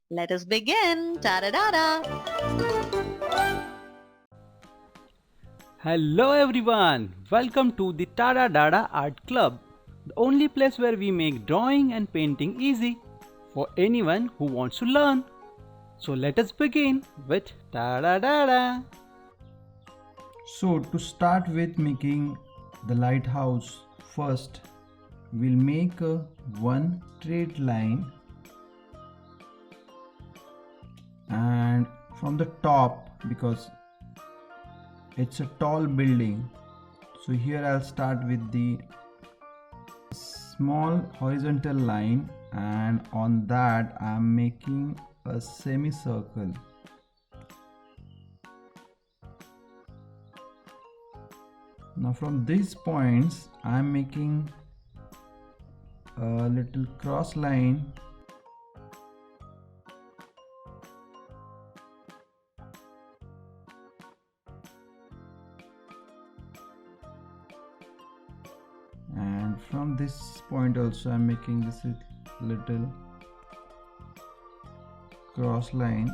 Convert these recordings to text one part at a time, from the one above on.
Let us begin. TADA-DADA. Hello everyone, welcome to the TADA-DADA Art Club, the only place where we make drawing and painting easy for anyone who wants to learn. So let us begin with TADA-DADA. So to start with making the lighthouse, first we'll make one straight line, and from the top, because it's a tall building, so here I'll start with the small horizontal line, and on that I'm making a semicircle. Now from these points I'm making a little cross line, and from this point also I'm making this little cross line,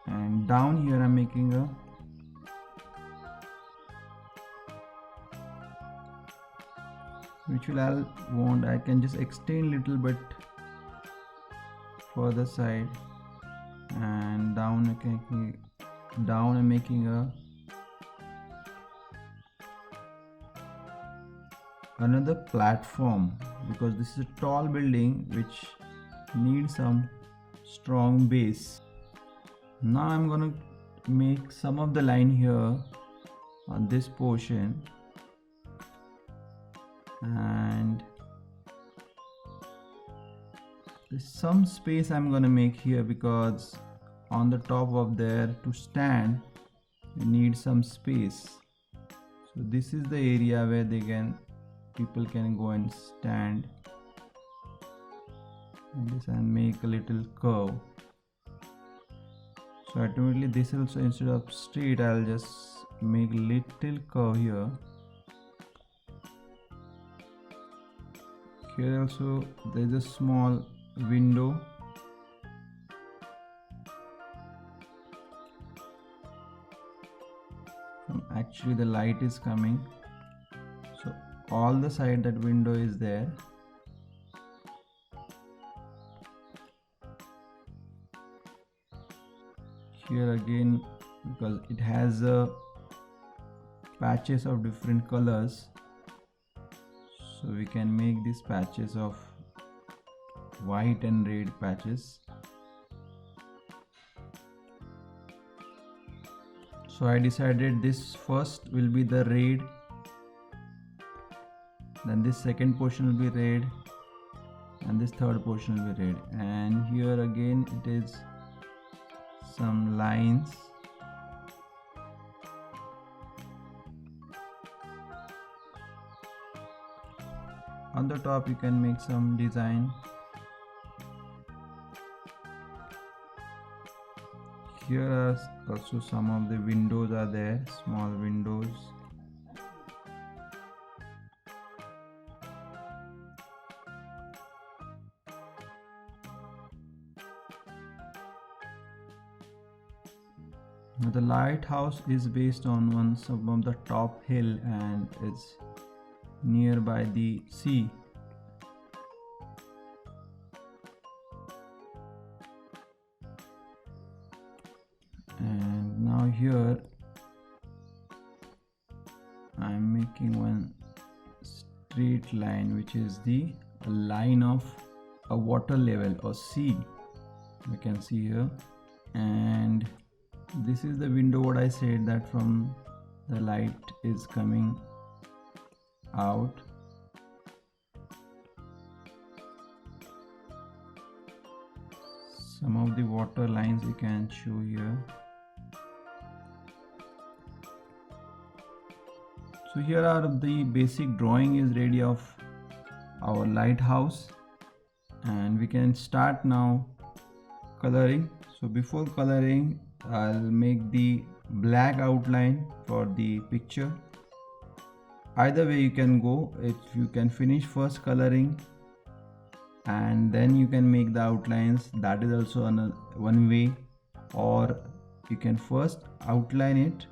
and down here I'm making a which will I can just extend little bit further side, and down I'm making another platform, because this is a tall building which needs some strong base. Now I'm gonna make some of the line here on this portion, and there's some space I'm gonna make here, because on the top of there to stand you need some space. So this is the area where people can go and stand, and this I'll make a little curve. So ultimately this also, instead of straight, I'll just make little curve here. Here also there's a small window, actually the light is coming, so all the side that window is there. Here again, because it has patches of different colors, so we can make these patches of white and red patches. So I decided this first will be the red, then this second portion will be red, and this third portion will be red, and here again it is some lines. On the top you can make some design. Here are also some of the windows are there, small windows. Now the lighthouse is based on some of the top hill, and it's nearby the sea. And now here I'm making one straight line, which is the line of a water level or sea, you can see here. And this is the window, what I said, that from the light is coming out. Some of the water lines you can show here. So here are the basic drawing is ready of our lighthouse, and we can start now coloring. So before coloring, I'll make the black outline for the picture. either way you can go. If you can finish first coloring and then you can make the outlines, that is also one way. Or you can first outline it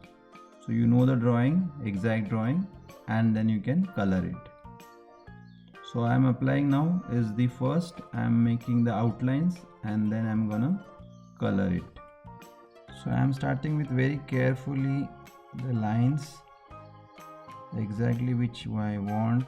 so you know the drawing, exact drawing, and then you can color it. So I am applying now is the first, I am making the outlines and then I am gonna color it. So I am starting with very carefully the lines exactly which I want.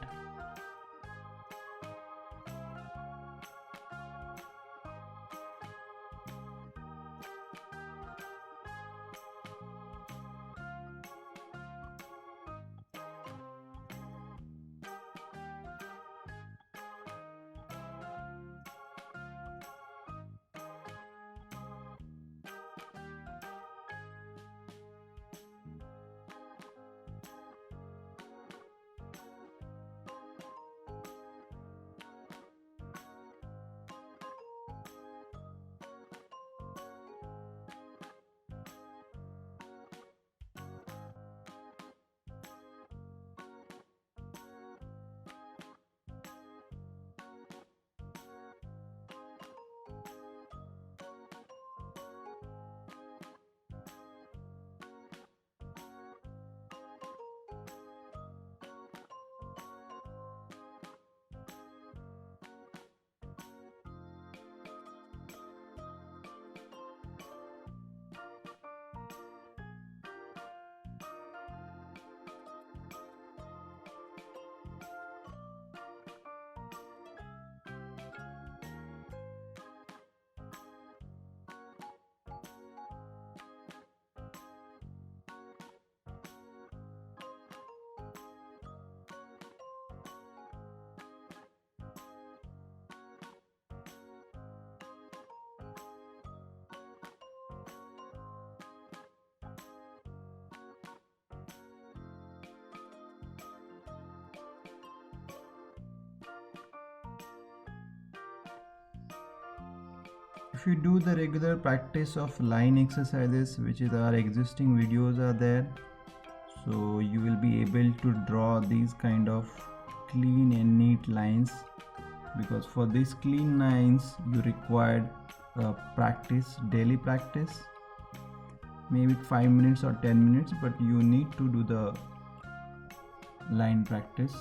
If you do the regular practice of line exercises, which is our existing videos are there, so you will be able to draw these kind of clean and neat lines, because for these clean lines you required practice, daily practice, maybe 5 minutes or 10 minutes, but you need to do the line practice.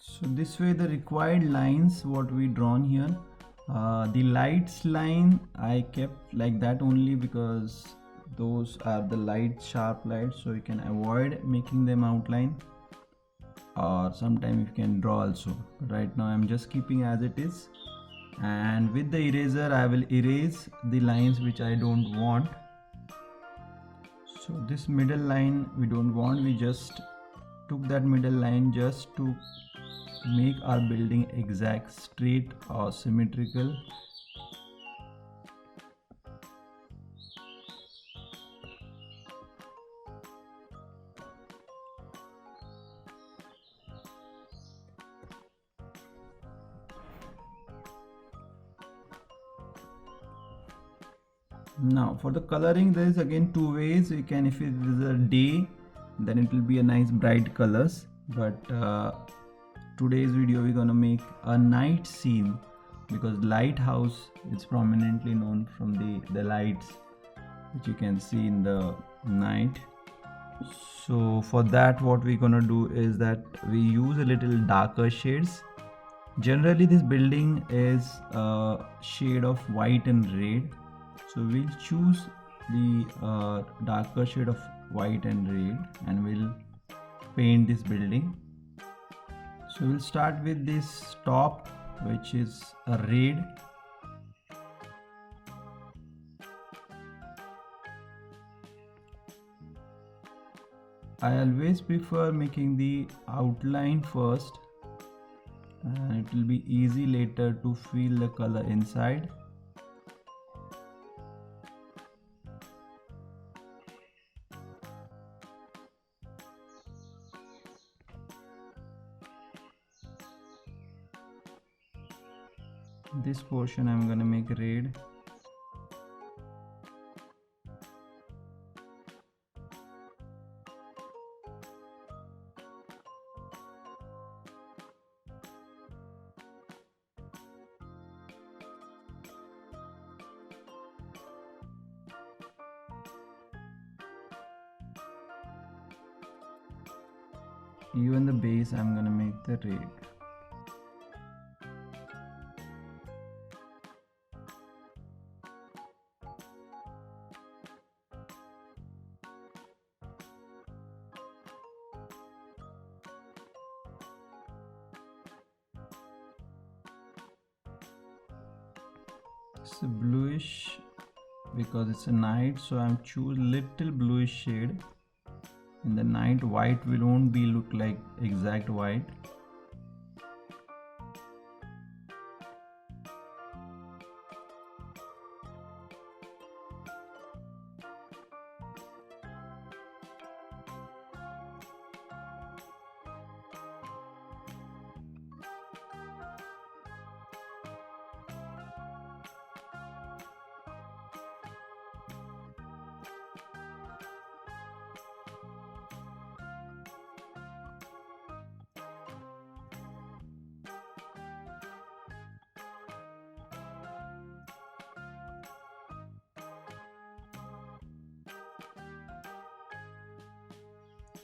So this way the required lines what we drawn here, the lights line I kept like that only because those are the light sharp lights, so you can avoid making them outline, or sometimes you can draw also. Right now I'm just keeping as it is, and with the eraser I will erase the lines which I don't want. So this middle line we don't want, we just took that middle line just to make our building exact, straight or symmetrical. Now for the coloring there is again two ways. You can, if it is a day, then it will be a nice bright colors, but today's video we're gonna make a night scene, because lighthouse is prominently known from the lights which you can see in the night. So for that what we're gonna do is that we use a little darker shades. Generally this building is a shade of white and red, so we'll choose the darker shade of white and red and we'll paint this building. So we'll start with this top, which is a red. I always prefer making the outline first, and it will be easy later to feel the color inside. This portion I'm gonna make red. Even the base I'm gonna make the red. It's a bluish because it's a night, so I'm choose little bluish shade. In the night, white won't be look like exact white.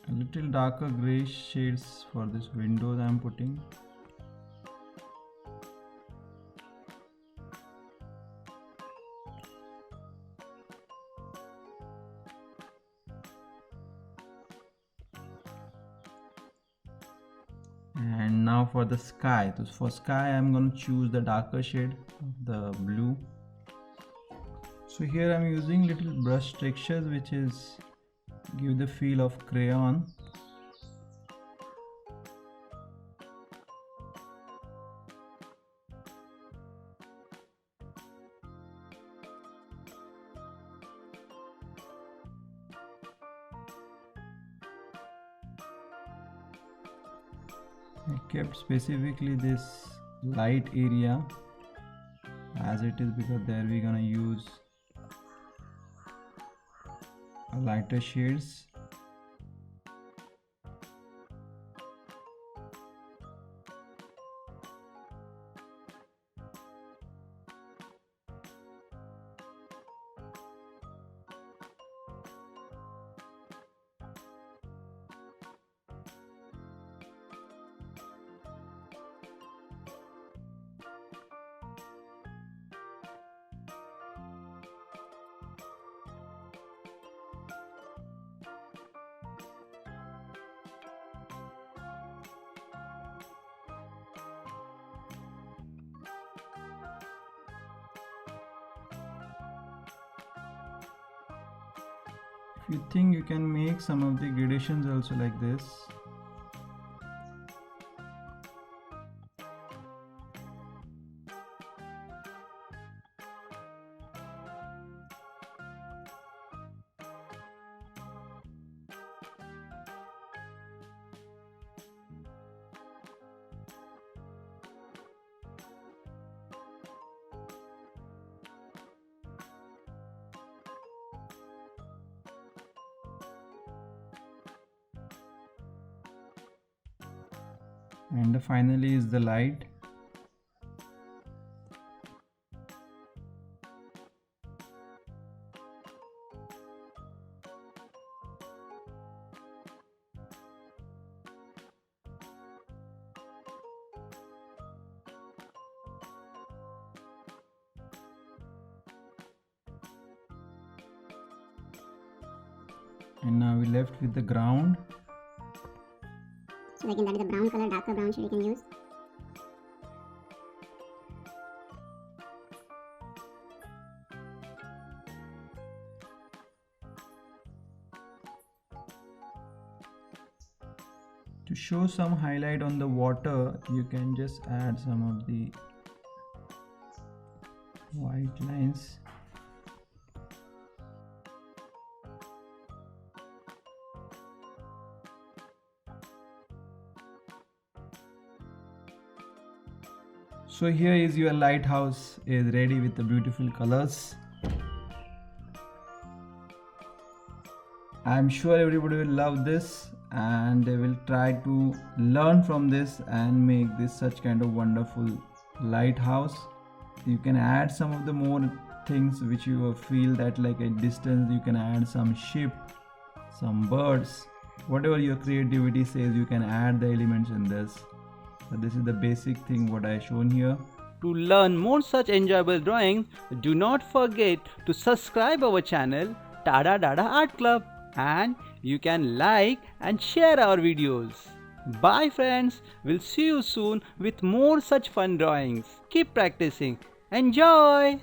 A little darker gray shades for this windows I'm putting. And now for the sky. So for sky I'm going to choose the darker shade, the blue. So here I'm using little brush textures which is give the feel of crayon. I kept specifically this light area as it is because there we're gonna use lighter shades. If you think you can make some of the gradations also like this. And finally is the light. And now we left with the ground. So again, that is a brown color, darker brown shade you can use. To show some highlight on the water, you can just add some of the white lines. So here is your lighthouse is ready with the beautiful colors. I'm sure everybody will love this and they will try to learn from this and make this such kind of wonderful lighthouse. You can add some of the more things which you feel that like a distance. You can add some ship, some birds, whatever your creativity says, you can add the elements in this. So this is the basic thing what I shown here. To learn more such enjoyable drawings, do not forget to subscribe our channel TADA-DADA Art Club, and you can like and share our videos. Bye friends, we'll see you soon with more such fun drawings. Keep practicing. Enjoy!